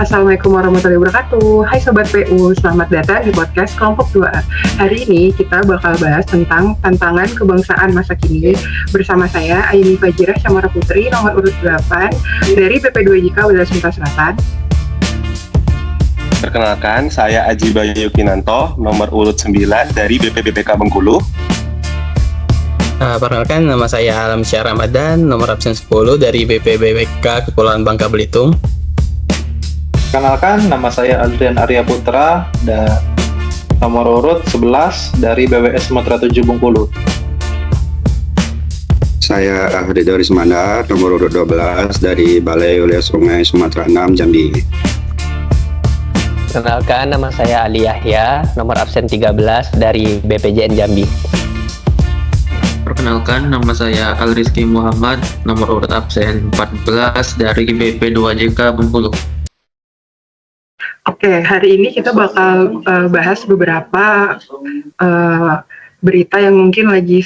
Assalamualaikum warahmatullahi wabarakatuh. Hai Sobat PU, selamat datang di podcast Kelompok 2A. Hari ini kita bakal bahas tentang tantangan kebangsaan masa kini bersama saya, Aini Fajirah Syamara Putri, nomor urut 8 dari PP2JK Wilayah Sumatera Selatan. Perkenalkan, saya Aji Bayu Kinanto, nomor urut 9 dari BPBPK Bengkulu. Perkenalkan, nama saya Alam Syah Ramadan, nomor absen 10 dari BPBPK Kepulauan Bangka Belitung. Perkenalkan, nama saya Adrian Arya Putra dan nomor urut 11 dari BWS Sumatera 7 Bengkulu. Saya Ridho Rismanda, nomor urut 12 dari Balai Wilayah Sungai Sumatera 6 Jambi. Perkenalkan, nama saya Ali Yahya, nomor absen 13 dari BPJN Jambi. Perkenalkan, nama saya Al-Rizky Muhammad, nomor urut absen 14 dari BP2JK Bengkulu. Oke, hari ini kita bakal bahas beberapa berita yang mungkin lagi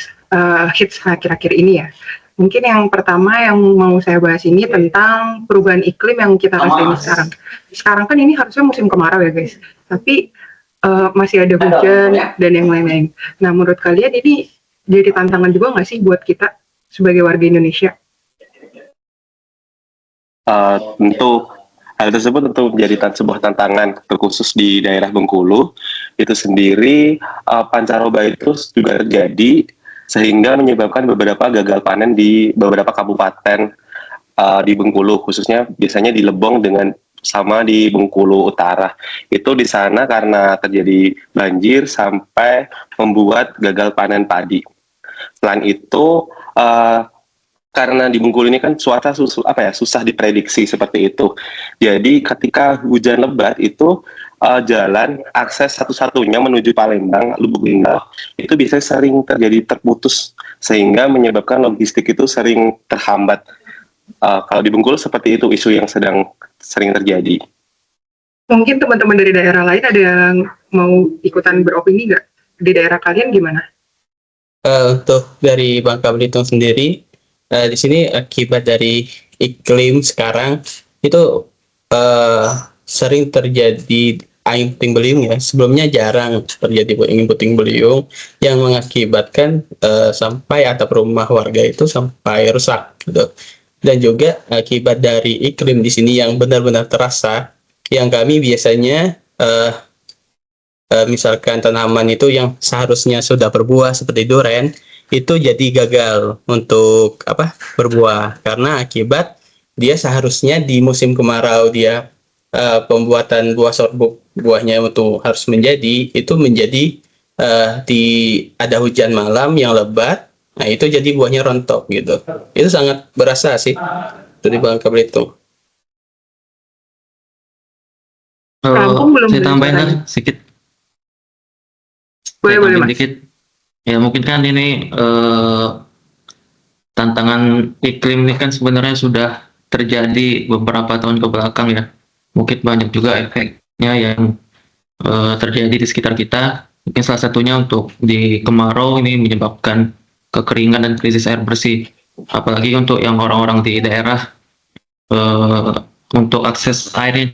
hits akhir-akhir ini ya. Mungkin yang pertama yang mau saya bahas ini tentang perubahan iklim yang kita rasain sekarang. Sekarang kan ini harusnya musim kemarau ya guys, tapi masih ada hujan dan yang lain-lain. Nah, menurut kalian ini jadi tantangan juga nggak sih buat kita sebagai warga Indonesia? Tentu hal tersebut tentu menjadi sebuah tantangan terkhusus di daerah Bengkulu. Itu sendiri pancaroba itu juga terjadi sehingga menyebabkan beberapa gagal panen di beberapa kabupaten di Bengkulu, khususnya biasanya di Lebong dengan sama di Bengkulu Utara. Itu di sana karena terjadi banjir sampai membuat gagal panen padi. Selain itu karena di Bengkulu ini kan cuaca susah diprediksi seperti itu. Jadi ketika hujan lebat itu jalan akses satu-satunya menuju Palembang, Lubuk Linggau itu biasanya sering terjadi terputus sehingga menyebabkan logistik itu sering terhambat. Kalau di Bengkulu seperti itu isu yang sering terjadi. Mungkin teman-teman dari daerah lain ada yang mau ikutan beropini nggak? Di daerah kalian gimana? Untuk dari Bangka Belitung sendiri, di sini akibat dari iklim sekarang itu sering terjadi angin puting beliung ya. Sebelumnya jarang terjadi angin puting beliung yang mengakibatkan sampai atap rumah warga itu sampai rusak gitu. Dan juga akibat dari iklim di sini yang benar-benar terasa, yang kami biasanya misalkan tanaman itu yang seharusnya sudah berbuah seperti duren itu jadi gagal untuk berbuah karena akibat dia seharusnya di musim kemarau dia pembuatan buah sorbuk buahnya itu harus menjadi ada hujan malam yang lebat, nah itu jadi buahnya rontok gitu. Itu sangat berasa sih itu di Bangka Belitung. Saya tambahin kan sedikit. Boleh Mas. Sedikit. Ya mungkin kan ini tantangan iklim ini kan sebenarnya sudah terjadi beberapa tahun ke belakang ya. Mungkin banyak juga efeknya yang terjadi di sekitar kita. Mungkin salah satunya untuk di kemarau ini menyebabkan kekeringan dan krisis air bersih. Apalagi untuk yang orang-orang di daerah untuk akses airnya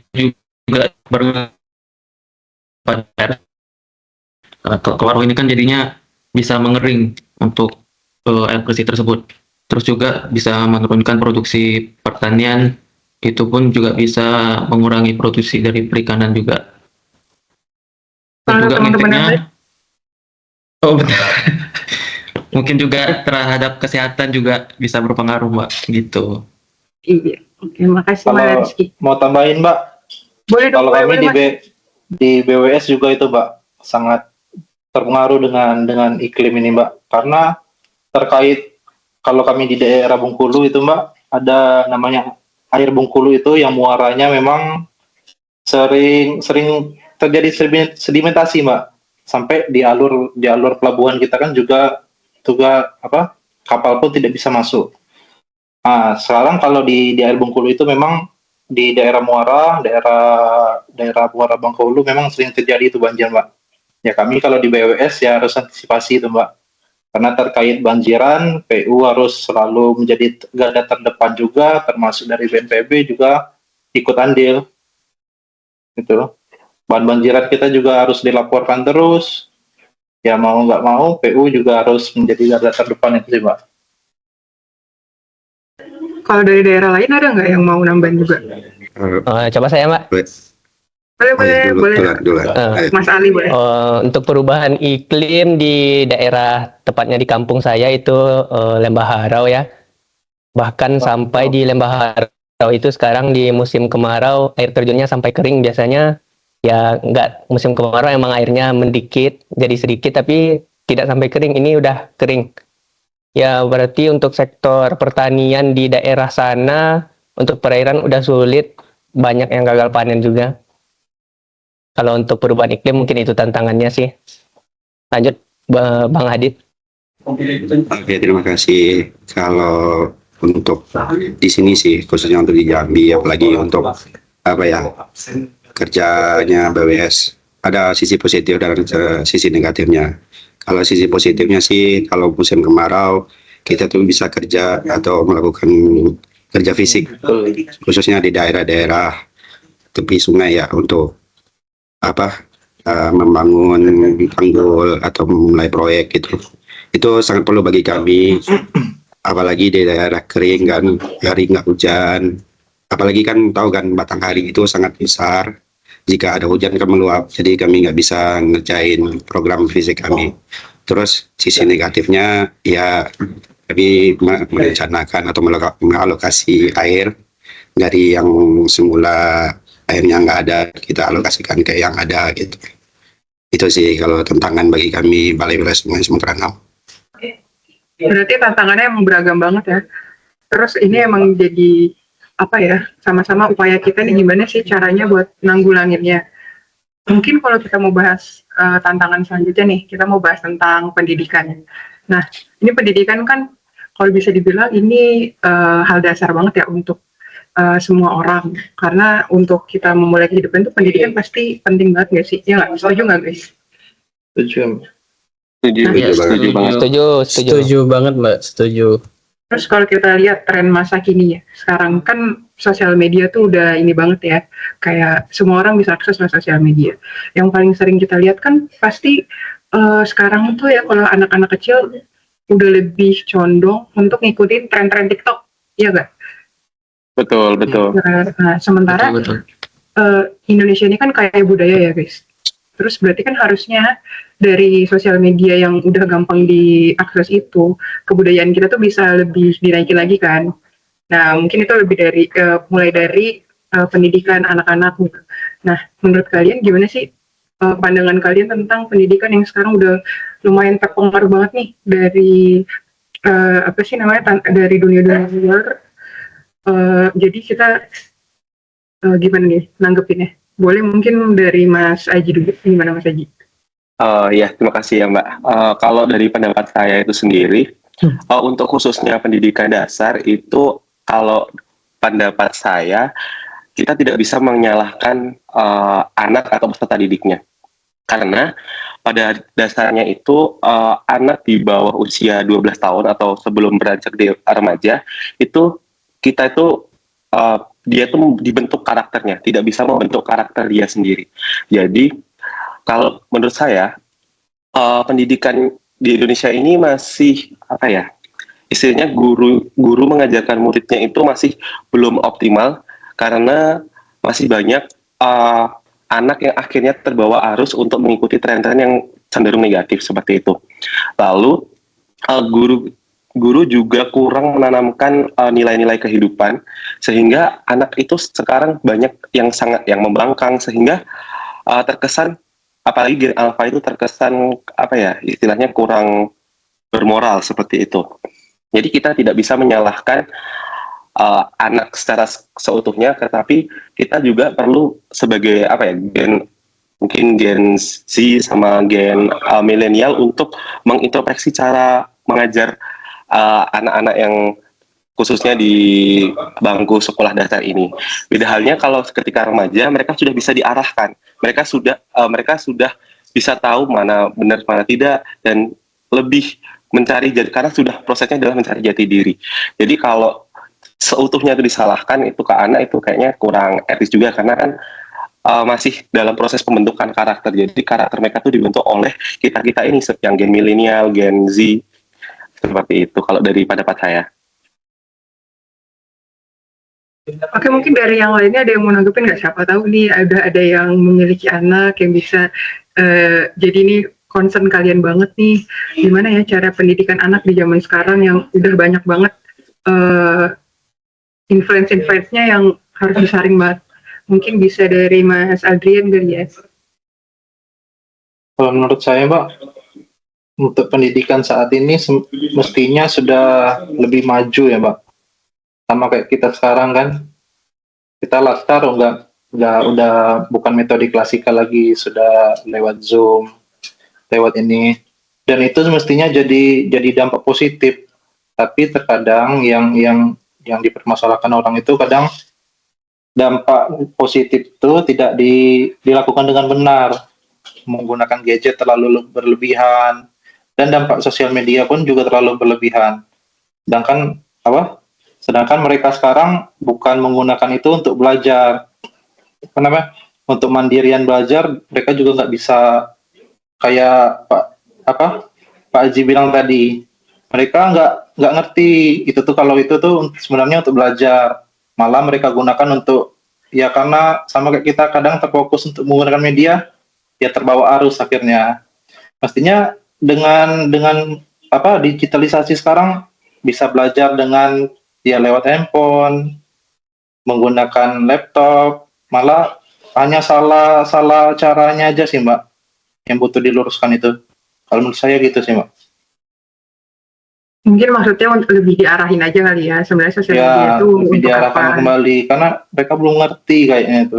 juga kemarau ini kan jadinya bisa mengering untuk air bersih tersebut. Terus juga bisa menurunkan produksi pertanian, itu pun juga bisa mengurangi produksi dari perikanan juga. Dan juga efeknya, mungkin juga terhadap kesehatan juga bisa berpengaruh Mbak, gitu. Iya, oke, makasih Mbak Rizky. Mau tambahin Mbak? Boleh dong, kalau kami boleh, di BWS juga itu Mbak sangat terpengaruh dengan iklim ini Mbak, karena terkait kalau kami di daerah Bengkulu itu Mbak ada namanya air Bengkulu itu yang muaranya memang sering terjadi sedimentasi Mbak, sampai di alur pelabuhan kita kan juga kapal pun tidak bisa masuk. Nah, sekarang kalau di air Bengkulu itu memang di daerah muara, daerah muara Bengkulu memang sering terjadi itu banjir Mbak. Ya kami kalau di BWS ya harus antisipasi itu Mbak. Karena terkait banjiran, PU harus selalu menjadi garda terdepan juga, termasuk dari BNPB juga ikut andil. gitu. Bahan banjiran kita juga harus dilaporkan terus. Ya mau nggak mau, PU juga harus menjadi garda terdepan itu sih, Pak. Kalau dari daerah lain ada nggak yang mau nambahin juga? Coba saya, Mbak. Boleh, boleh. Dulu. Eh. Mas Ali boleh. Untuk perubahan iklim di daerah, tepatnya di kampung saya itu Lembah Harau ya. Bahkan sampai di Lembah Harau itu sekarang di musim kemarau air terjunnya sampai kering biasanya. Ya nggak musim kemarau emang airnya mendikit, jadi sedikit tapi tidak sampai kering. Ini udah kering. Ya berarti untuk sektor pertanian di daerah sana untuk perairan udah sulit, banyak yang gagal panen juga. Kalau untuk perubahan iklim mungkin itu tantangannya sih. Lanjut, Bang Hadid. Oke, terima kasih. Kalau untuk di sini sih, khususnya untuk di Jambi, apalagi untuk apa ya, kerjanya BWS, ada sisi positif dan sisi negatifnya. Kalau sisi positifnya sih, kalau musim kemarau, kita tuh bisa kerja atau melakukan kerja fisik, khususnya di daerah-daerah tepi sungai ya, untuk membangun tanggul atau memulai proyek gitu. Itu sangat perlu bagi kami, apalagi di daerah kering kan, hari nggak hujan, apalagi kan tahu kan Batanghari itu sangat besar, jika ada hujan kan meluap, jadi kami nggak bisa ngerjain program fisik kami. Terus sisi negatifnya ya, kami merencanakan atau mengalokasi air dari yang semula airnya nggak ada, kita alokasikan ke yang ada gitu. Itu sih kalau tantangan bagi kami Balai Wilayah Sungai Sumatera Enam. Berarti tantangannya emang beragam banget ya. Terus ini emang jadi apa ya, sama-sama upaya kita nih gimana sih caranya buat nanggulanginnya. Mungkin kalau kita mau bahas tantangan selanjutnya nih, kita mau bahas tentang pendidikan. Nah, ini pendidikan kan kalau bisa dibilang ini hal dasar banget ya untuk semua orang. Karena untuk kita memulai kehidupan itu pendidikan pasti penting banget nggak sih? Ya nggak? Setuju nggak guys? Setuju. Setuju banget. Setuju banget, Mbak. Setuju. Terus kalau kita lihat tren masa kini ya, sekarang kan sosial media tuh udah ini banget ya, kayak semua orang bisa akses ke sosial media. Yang paling sering kita lihat kan pasti sekarang tuh ya, kalau anak-anak kecil udah lebih condong untuk ngikutin tren-tren TikTok, iya nggak? Betul. Nah, sementara Betul. Indonesia ini kan kaya budaya ya guys. Terus berarti kan harusnya dari sosial media yang udah gampang diakses itu, kebudayaan kita tuh bisa lebih dinaikin lagi kan. Nah mungkin itu lebih dari mulai dari pendidikan anak-anak gitu. Nah menurut kalian gimana sih pandangan kalian tentang pendidikan yang sekarang udah lumayan terpengaruh banget nih dari apa sih namanya, dari dunia-dunia luar. Jadi kita gimana nih nanggepinnya? Boleh mungkin dari Mas Aji dulu, gimana Mas Aji? Ya, terima kasih ya Mbak. Kalau dari pendapat saya itu sendiri, untuk khususnya pendidikan dasar itu, kalau pendapat saya, kita tidak bisa menyalahkan anak atau peserta didiknya. Karena pada dasarnya itu anak di bawah usia 12 tahun atau sebelum beranjak di remaja, itu kita itu dia tuh dibentuk karakternya, tidak bisa membentuk karakter dia sendiri. Jadi kalau menurut saya pendidikan di Indonesia ini masih apa ya, istilahnya guru mengajarkan muridnya itu masih belum optimal, karena masih banyak anak yang akhirnya terbawa arus untuk mengikuti tren-tren yang cenderung negatif seperti itu. Lalu guru juga kurang menanamkan nilai-nilai kehidupan, sehingga anak itu sekarang banyak yang membangkang, sehingga terkesan, apalagi Gen Alpha itu terkesan apa ya, istilahnya kurang bermoral seperti itu. Jadi kita tidak bisa menyalahkan anak secara seutuhnya, tetapi kita juga perlu sebagai apa ya, mungkin Gen Z sama Gen milenial untuk mengintrospeksi cara mengajar anak-anak yang khususnya di bangku sekolah dasar ini. Beda halnya kalau ketika remaja, mereka sudah bisa diarahkan, mereka sudah bisa tahu mana benar mana tidak, dan lebih mencari karena sudah prosesnya adalah mencari jati diri. Jadi kalau seutuhnya itu disalahkan itu ke anak, itu kayaknya kurang etis juga, karena kan masih dalam proses pembentukan karakter. Jadi karakter mereka tuh dibentuk oleh kita-kita ini yang gen milenial, gen Z, seperti itu kalau dari pendapat saya. Oke, mungkin dari yang lainnya ada yang mau nanggepin nggak? Siapa tahu nih ada yang memiliki anak yang bisa jadi ini concern kalian banget nih. Gimana ya cara pendidikan anak di zaman sekarang yang udah banyak banget influence-nya yang harus disaring banget. Mungkin bisa dari Mas Adrian kali ya. Kalau menurut saya, Mbak, untuk pendidikan saat ini mestinya sudah lebih maju ya, Mbak. Sama kayak kita sekarang kan, kita lastar udah bukan metode klasikal lagi, sudah lewat Zoom, lewat ini, dan itu mestinya jadi dampak positif. Tapi terkadang yang dipermasalahkan orang itu kadang dampak positif itu tidak dilakukan dengan benar, menggunakan gadget terlalu berlebihan, dan dampak sosial media pun juga terlalu berlebihan. Sedangkan mereka sekarang bukan menggunakan itu untuk belajar, untuk mandirian belajar. Mereka juga nggak bisa kayak Pak Haji bilang tadi. Mereka nggak ngerti itu tuh, kalau itu tuh sebenarnya untuk belajar, malah mereka gunakan untuk ya, karena sama kayak kita kadang terfokus untuk menggunakan media, ya terbawa arus akhirnya. Mestinya dengan digitalisasi sekarang bisa belajar dengan ya lewat handphone, menggunakan laptop, malah hanya salah caranya aja sih, Mbak, yang butuh diluruskan itu. Kalau menurut saya gitu sih, Mbak. Mungkin maksudnya untuk lebih diarahin aja kali ya, sebenarnya sosial media Ya, itu lebih untuk diarahkan apa. kembali, karena mereka belum ngerti kayaknya itu.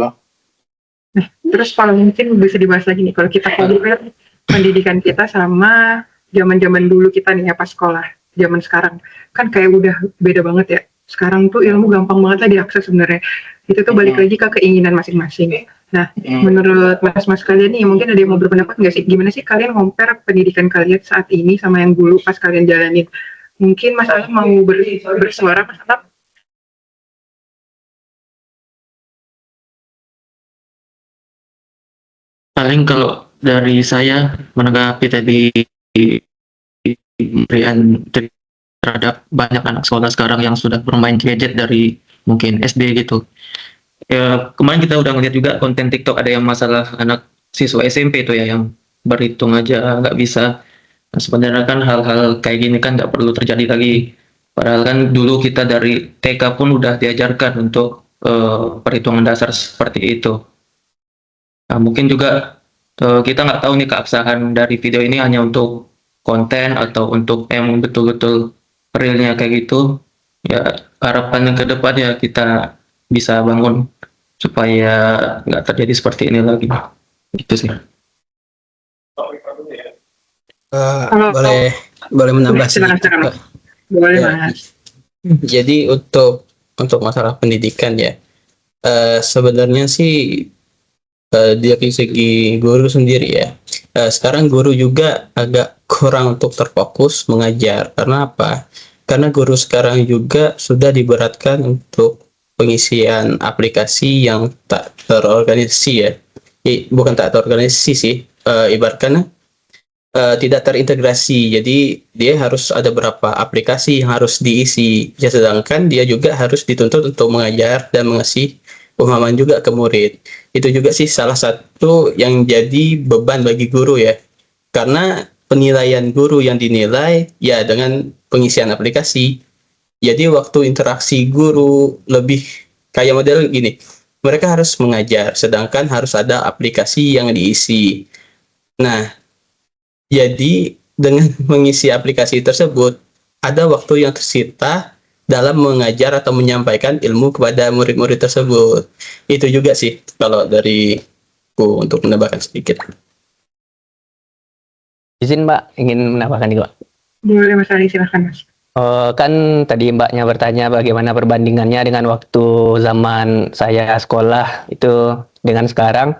Terus kalau mungkin bisa dibahas lagi nih, kalau kita compare pendidikan kita sama zaman-zaman dulu kita nih ya pas sekolah, zaman sekarang kan kayak udah beda banget ya. Sekarang tuh ilmu gampang banget lah diakses sebenarnya. Itu tuh balik lagi ke keinginan masing-masing. Nah, menurut mas-mas kalian nih, mungkin ada yang mau berpendapat nggak sih? Gimana sih kalian compare pendidikan kalian saat ini sama yang dulu pas kalian jalanin? Mungkin Mas Alam mau bersuara, Mas Alam? Paling kalau dari saya menanggapi tadi pemberian terhadap banyak anak sekolah sekarang yang sudah bermain gadget dari mungkin SD gitu. Ya, kemarin kita udah ngeliat juga konten TikTok, ada yang masalah anak siswa SMP itu ya yang berhitung aja nggak bisa. Nah, sebenarnya kan hal-hal kayak gini kan nggak perlu terjadi lagi. Padahal kan dulu kita dari TK pun udah diajarkan untuk perhitungan dasar seperti itu. Nah, mungkin juga kita nggak tahu nih keabsahan dari video ini hanya untuk konten atau untuk yang betul-betul realnya kayak gitu. Ya, harapannya ke depan ya kita bisa bangun supaya nggak terjadi seperti ini lagi. Gitu sih. Boleh menambah Silakan, sedikit, silakan. Pak? Boleh, Ya. Mas. Jadi untuk masalah pendidikan ya, sebenarnya sih dari segi guru sendiri ya, sekarang guru juga agak kurang untuk terfokus mengajar. Karena apa? Karena guru sekarang juga sudah diberatkan untuk pengisian aplikasi yang tak terorganisasi ya. Bukan tak terorganisasi sih, ibaratkan tidak terintegrasi. Jadi dia harus ada beberapa aplikasi yang harus diisi. Ya, sedangkan dia juga harus dituntut untuk mengajar dan mengasih pemahaman juga ke murid. Itu juga sih salah satu yang jadi beban bagi guru ya. Karena penilaian guru yang dinilai ya dengan pengisian aplikasi. Jadi waktu interaksi guru lebih kayak model gini. Mereka harus mengajar, sedangkan harus ada aplikasi yang diisi. Nah, jadi dengan mengisi aplikasi tersebut, ada waktu yang tersita dalam mengajar atau menyampaikan ilmu kepada murid-murid tersebut. Itu juga sih kalau dariku untuk menambahkan sedikit. Izin Mbak, ingin menambahkan juga. Boleh, Mas Ali, silahkan, Mas. Kan tadi Mbaknya bertanya bagaimana perbandingannya dengan waktu zaman saya sekolah itu dengan sekarang.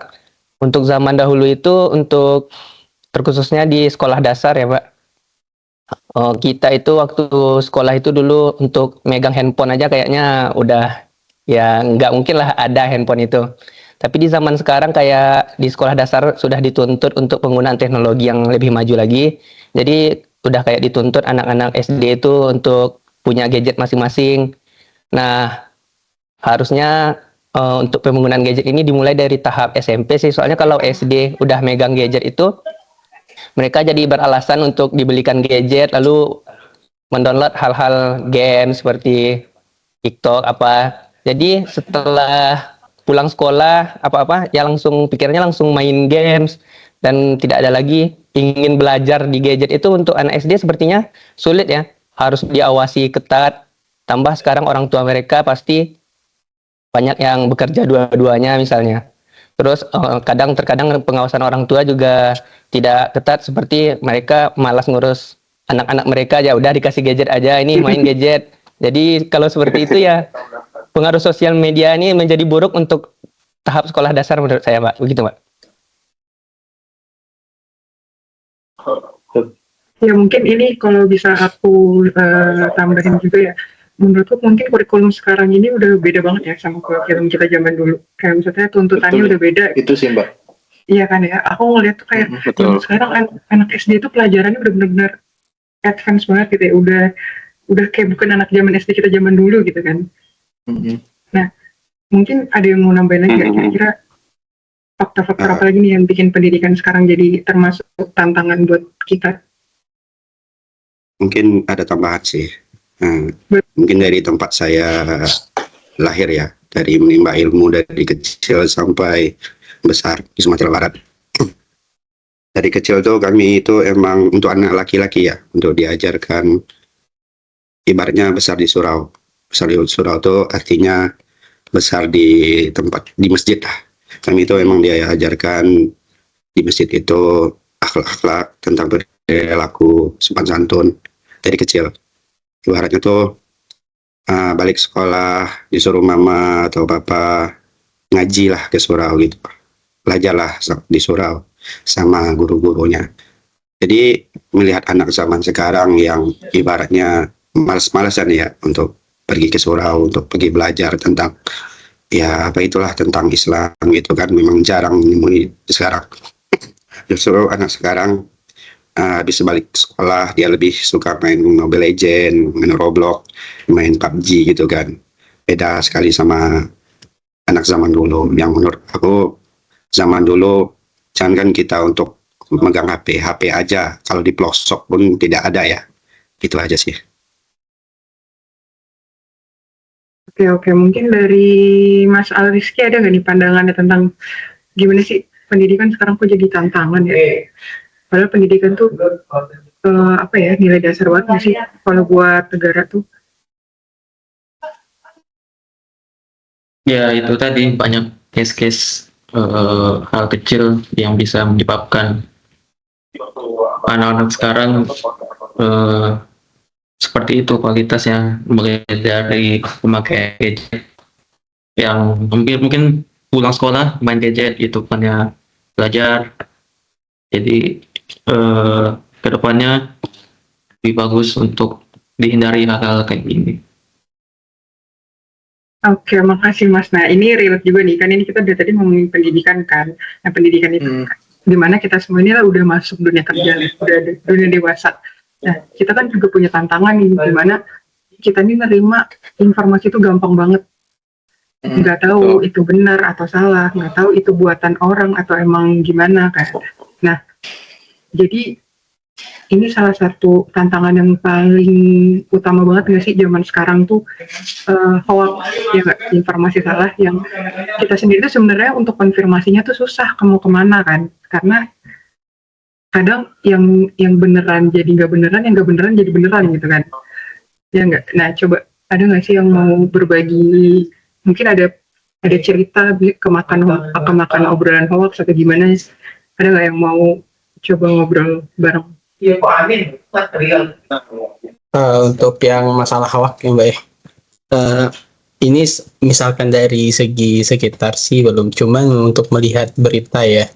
Untuk zaman dahulu itu, untuk terkhususnya di sekolah dasar ya Mbak, kita itu waktu sekolah itu dulu untuk megang handphone aja kayaknya udah ya nggak mungkin lah ada handphone itu. Tapi di zaman sekarang kayak di sekolah dasar sudah dituntut untuk penggunaan teknologi yang lebih maju lagi. Jadi udah kayak dituntut anak-anak SD itu untuk punya gadget masing-masing. Nah, harusnya untuk penggunaan gadget ini dimulai dari tahap SMP sih. Soalnya kalau SD udah megang gadget itu mereka jadi beralasan untuk dibelikan gadget lalu mendownload hal-hal game seperti TikTok apa. Jadi setelah pulang sekolah apa-apa ya langsung pikirnya langsung main games dan tidak ada lagi ingin belajar di gadget. Itu untuk anak SD sepertinya sulit ya. Harus diawasi ketat. Tambah sekarang orang tua mereka pasti banyak yang bekerja dua-duanya misalnya. Terus terkadang pengawasan orang tua juga tidak ketat seperti mereka malas ngurus anak-anak mereka, ya udah dikasih gadget aja, ini main gadget. Jadi kalau seperti itu ya pengaruh sosial media ini menjadi buruk untuk tahap sekolah dasar menurut saya, Pak. Begitu, Pak. Ya mungkin ini kalau bisa aku tambahin juga ya, menurutku mungkin kurikulum sekarang ini udah beda banget ya sama kurikulum kita zaman dulu. Kayak maksudnya tuntutannya Betul. udah beda. Itu sih Mbak. Iya kan ya, aku ngeliat tuh kayak Betul. sekarang anak SD itu pelajarannya udah benar-benar advance banget gitu ya, udah kayak bukan anak zaman SD kita zaman dulu gitu kan. Mungkin ada yang mau nambahin lagi nggak? Kira-kira faktor-faktor apa lagi nih yang bikin pendidikan sekarang jadi termasuk tantangan buat kita? Mungkin ada tambahan sih. Mungkin dari tempat saya lahir ya, dari menimba ilmu dari kecil sampai besar di Sumatera Barat. Dari kecil tuh kami itu emang untuk anak laki-laki ya, untuk diajarkan ibaratnya besar di surau. Besar di surau tuh artinya besar di tempat, di masjid lah. Kami itu emang diajarkan di masjid itu akhlak-akhlak tentang perilaku sopan santun dari kecil. Ibaratnya tuh balik sekolah disuruh mama atau papa ngaji lah ke surau gitu, belajarlah di surau sama guru-gurunya. Jadi melihat anak zaman sekarang yang ibaratnya malas-malasan ya untuk pergi ke surau, untuk pergi belajar tentang ya apa itulah tentang Islam gitu kan, memang jarang menemui sekarang. Justru anak sekarang habis balik sekolah dia lebih suka main Mobile Legends, main Roblox, main PUBG gitu kan. Beda sekali sama anak zaman dulu. Yang menurut aku zaman dulu jangankan kita untuk megang HP aja kalau di pelosok pun tidak ada ya. Gitu aja sih. Oke, mungkin dari Mas Rizky ada nggak nih pandangannya tentang gimana sih pendidikan sekarang kok jadi tantangan ya? Padahal pendidikan tuh apa ya, nilai dasar banget nggak sih kalau buat negara tuh? Ya itu tadi banyak case-case hal kecil yang bisa menyebabkan anak-anak sekarang seperti itu kualitasnya, mulai dari memakai gadget yang mungkin pulang sekolah main gadget itu bukannya belajar. Jadi kedepannya lebih bagus untuk dihindari hal-hal kayak gini. Oke, makasih Mas. Nah, ini relate juga nih, kan ini kita udah tadi ngomongin pendidikan kan. Nah, pendidikan itu dimana kita semua ini lah udah masuk dunia kerja, udah dunia dewasa. Nah, kita kan juga punya tantangan nih, dimana kita ini nerima informasi itu gampang banget. Nggak tahu itu benar atau salah, nggak tahu itu buatan orang atau emang gimana kan. Nah, jadi ini salah satu tantangan yang paling utama banget nggak sih zaman sekarang tuh, hoax ya nggak, informasi salah yang kita sendiri tuh sebenarnya untuk konfirmasinya tuh susah kamu kemana kan, karena kadang yang beneran jadi nggak beneran, yang nggak beneran jadi beneran gitu kan, ya nggak. Nah coba ada nggak sih yang mau berbagi, mungkin ada cerita kemakan obrolan hoax atau gimana, ada nggak yang mau coba ngobrol bareng? Untuk yang masalah hoax ya Mbak ya, ini misalkan dari segi sekitar sih belum, cuman untuk melihat berita ya,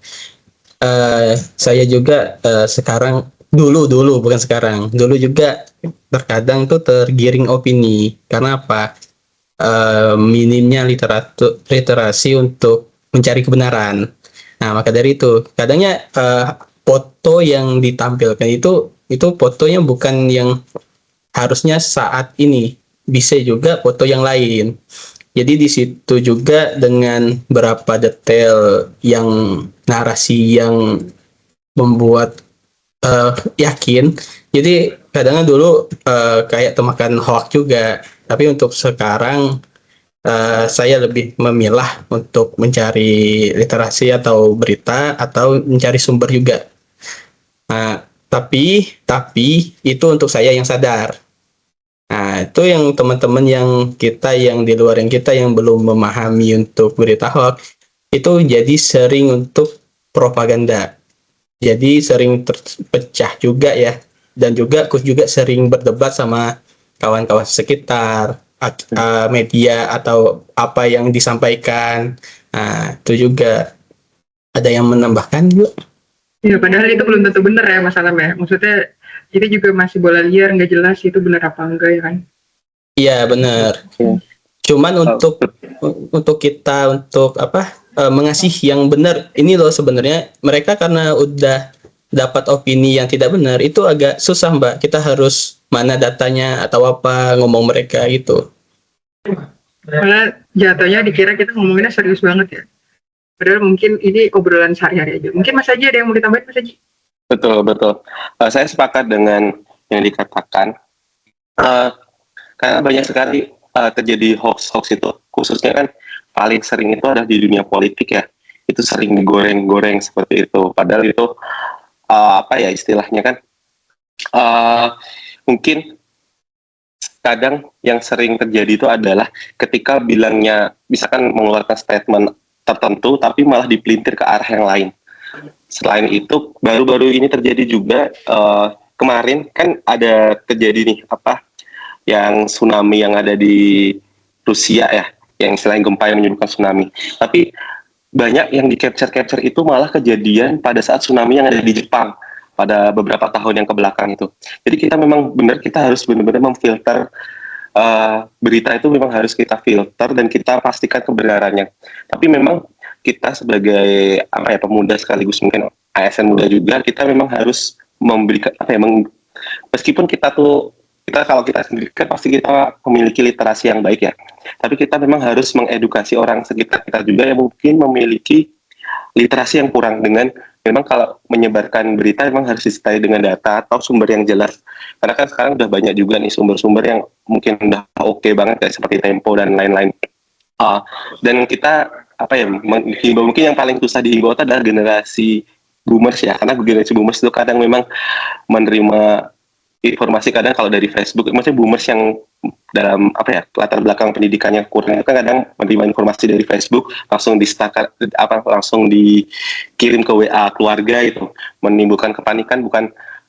saya juga sekarang dulu bukan sekarang, dulu juga terkadang tuh tergiring opini. Karena apa? Minimnya literasi untuk mencari kebenaran. Nah, maka dari itu kadangnya foto yang ditampilkan itu fotonya bukan yang harusnya saat ini, bisa juga foto yang lain. Jadi di situ juga dengan berapa detail yang narasi yang membuat yakin. Jadi kadangnya dulu kayak temakan hoax juga. Tapi untuk sekarang saya lebih memilah untuk mencari literasi atau berita atau mencari sumber juga. Nah, tapi itu untuk saya yang sadar. Nah, itu yang teman-teman yang kita yang di luar yang kita yang belum memahami untuk berita hoax itu jadi sering untuk propaganda. Jadi sering terpecah juga ya. Dan juga aku juga sering berdebat sama kawan-kawan sekitar, media atau apa yang disampaikan. Nah, itu juga ada yang menambahkan yuk. Ya, padahal itu belum tentu benar ya Mas Alam ya. Maksudnya kita juga masih bola liar, nggak jelas itu benar apa enggak ya kan. Iya benar. Iya. Cuman untuk kita untuk mengasih yang benar ini loh sebenarnya mereka karena udah dapat opini yang tidak benar itu agak susah Mbak. Kita harus mana datanya atau apa ngomong mereka gitu. Malah jatuhnya dikira kita ngomonginnya serius banget ya. Padahal mungkin ini obrolan sehari-hari aja. Mungkin Mas Haji ada yang mau ditambahin Mas Haji? Betul, betul. Saya sepakat dengan yang dikatakan. Karena banyak sekali terjadi hoax itu, khususnya kan paling sering itu ada di dunia politik ya. Itu sering digoreng-goreng seperti itu. Padahal itu apa ya istilahnya kan? Mungkin kadang yang sering terjadi itu adalah ketika bilangnya, misalkan mengeluarkan statement tertentu, tapi malah dipelintir ke arah yang lain. Selain itu, baru-baru ini terjadi juga kemarin kan ada terjadi nih yang tsunami yang ada di Rusia ya, yang selain gempa yang menyebabkan tsunami. Tapi banyak yang di capture itu malah kejadian pada saat tsunami yang ada di Jepang pada beberapa tahun yang kebelakang itu. Jadi kita memang kita harus benar-benar memfilter berita itu memang harus kita filter dan kita pastikan kebenarannya. Tapi memang kita sebagai pemuda sekaligus mungkin ASN muda juga kita memang harus memberikan meskipun kita kalau kita sendiri kan pasti kita memiliki literasi yang baik ya. Tapi kita memang harus mengedukasi orang sekitar kita juga yang mungkin memiliki literasi yang kurang dengan memang kalau menyebarkan berita memang harus disertai dengan data atau sumber yang jelas. Karena kan sekarang udah banyak juga nih sumber-sumber yang mungkin udah oke banget kayak seperti Tempo dan lain-lain. Dan kita menghimbau, mungkin yang paling susah dihimbau adalah generasi boomers ya, karena generasi boomers itu kadang memang menerima informasi kadang kalau dari Facebook, maksudnya boomers yang dalam latar belakang pendidikannya kurang itu kan kadang menerima informasi dari Facebook langsung langsung dikirim ke WA keluarga itu menimbulkan kepanikan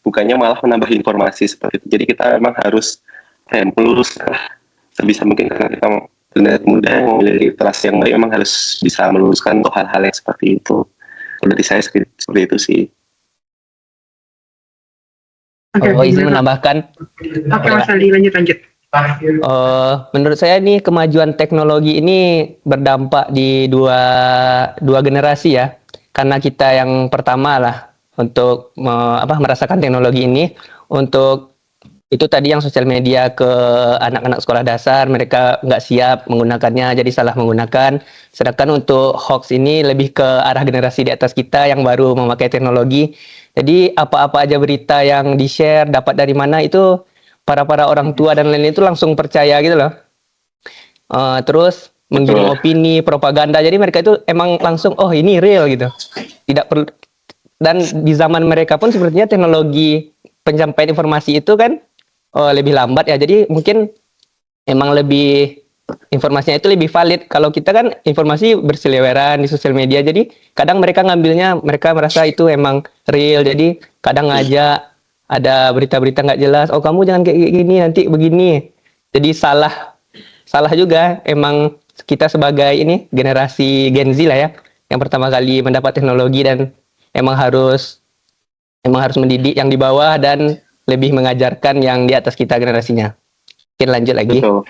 bukannya malah menambah informasi seperti itu. Jadi kita memang harus meluruskan sebisa mungkin karena kita generasi muda yang memiliki literasi yang baik memang harus bisa meluruskan untuk hal-hal yang seperti itu. Kalau dari saya seperti itu sih. Izin menambahkan. Oke Mas Ali, lanjut. Menurut saya nih kemajuan teknologi ini berdampak di dua generasi ya. Karena kita yang pertama lah untuk merasakan teknologi ini untuk itu tadi yang sosial media ke anak-anak sekolah dasar mereka nggak siap menggunakannya jadi salah menggunakan. Sedangkan untuk hoax ini lebih ke arah generasi di atas kita yang baru memakai teknologi. Jadi apa-apa aja berita yang di-share dapat dari mana itu para orang tua dan lain-lain itu langsung percaya gitu loh. Terus menggiring opini, propaganda. Jadi mereka itu emang langsung ini real gitu. Tidak perlu, dan di zaman mereka pun sepertinya teknologi penyampaian informasi itu kan lebih lambat ya. Jadi mungkin emang lebih informasinya itu lebih valid. Kalau kita kan informasi berseliweran di sosial media. Jadi kadang mereka ngambilnya mereka merasa itu emang real. Jadi kadang aja ada berita-berita nggak jelas. Oh kamu jangan kayak gini nanti begini. Jadi salah juga. Emang kita sebagai ini generasi Gen Z lah ya, yang pertama kali mendapat teknologi dan emang harus mendidik yang di bawah dan lebih mengajarkan yang di atas kita generasinya. Mungkin lanjut lagi. Betul.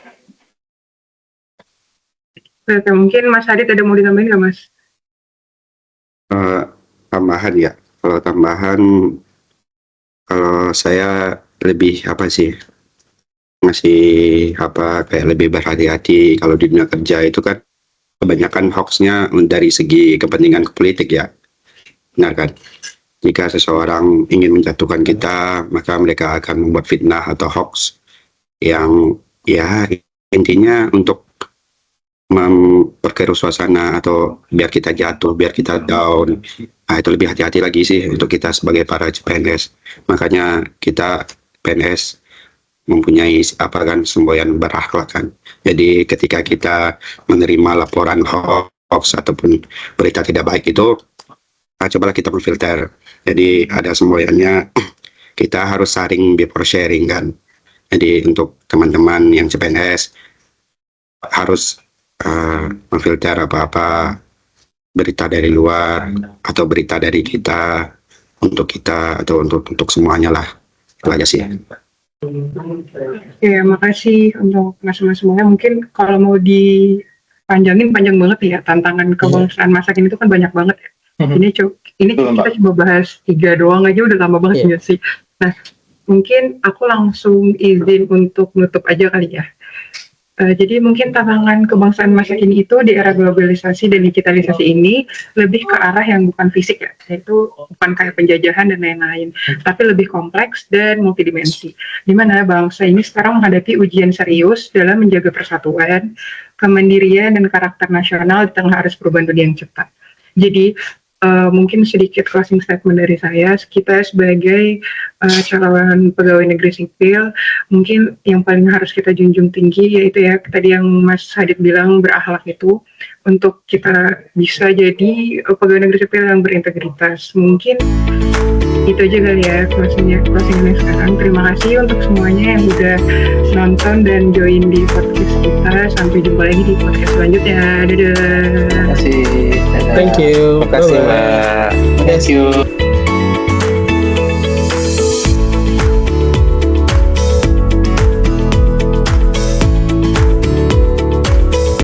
Oke, mungkin Mas Hadid ada mau ditambahin nggak Mas? Tambahan ya. Kalau tambahan, kalau saya lebih apa sih, masih apa kayak lebih berhati-hati kalau di dunia kerja itu kan kebanyakan hoaxnya dari segi kepentingan politik ya, benar kan? Jika seseorang ingin menjatuhkan kita, maka mereka akan membuat fitnah atau hoax yang ya intinya untuk memperkeruh suasana atau biar kita jatuh, biar kita down. Nah, itu lebih hati-hati lagi sih untuk kita sebagai para PNS. Makanya kita PNS mempunyai apa kan semboyan berakhlak kan. Jadi ketika kita menerima laporan hoax ataupun berita tidak baik itu, cobalah kita memfilter. Jadi ada semboyannya, kita harus saring before sharing kan. Jadi untuk teman-teman yang CPNS harus memfilter apa-apa berita dari luar atau berita dari kita untuk kita atau untuk semuanya lah. Itu aja sih. Ya, makasih untuk mas-mas semuanya. Mungkin kalau mau dipanjangin panjang banget ya, tantangan kebangsaan masa kini itu kan banyak banget ya. Ini kita coba bahas 3 doang aja udah lama banget nggak sih. Nah, mungkin aku langsung izin untuk nutup aja kali ya. Jadi mungkin tantangan kebangsaan masa kini itu di era globalisasi dan digitalisasi ini lebih ke arah yang bukan fisik ya, yaitu bukan kayak penjajahan dan lain-lain, tapi lebih kompleks dan multidimensi. Di mana bangsa ini sekarang menghadapi ujian serius dalam menjaga persatuan, kemandirian dan karakter nasional di tengah arus perubahan dunia yang cepat. Jadi mungkin sedikit closing statement dari saya, kita sebagai calon pegawai negeri sipil, mungkin yang paling harus kita junjung tinggi yaitu ya tadi yang Mas Hadid bilang berakhlak itu, untuk kita bisa jadi pegawai negeri sipil yang berintegritas. Mungkin itu aja kali ya closingannya sekarang. Terima kasih untuk semuanya yang udah nonton dan join di podcast kita. Sampai jumpa lagi di podcast selanjutnya. Dadah. Terima kasih. Thank you. Terima kasih, Bye-bye. Mbak. Thank you.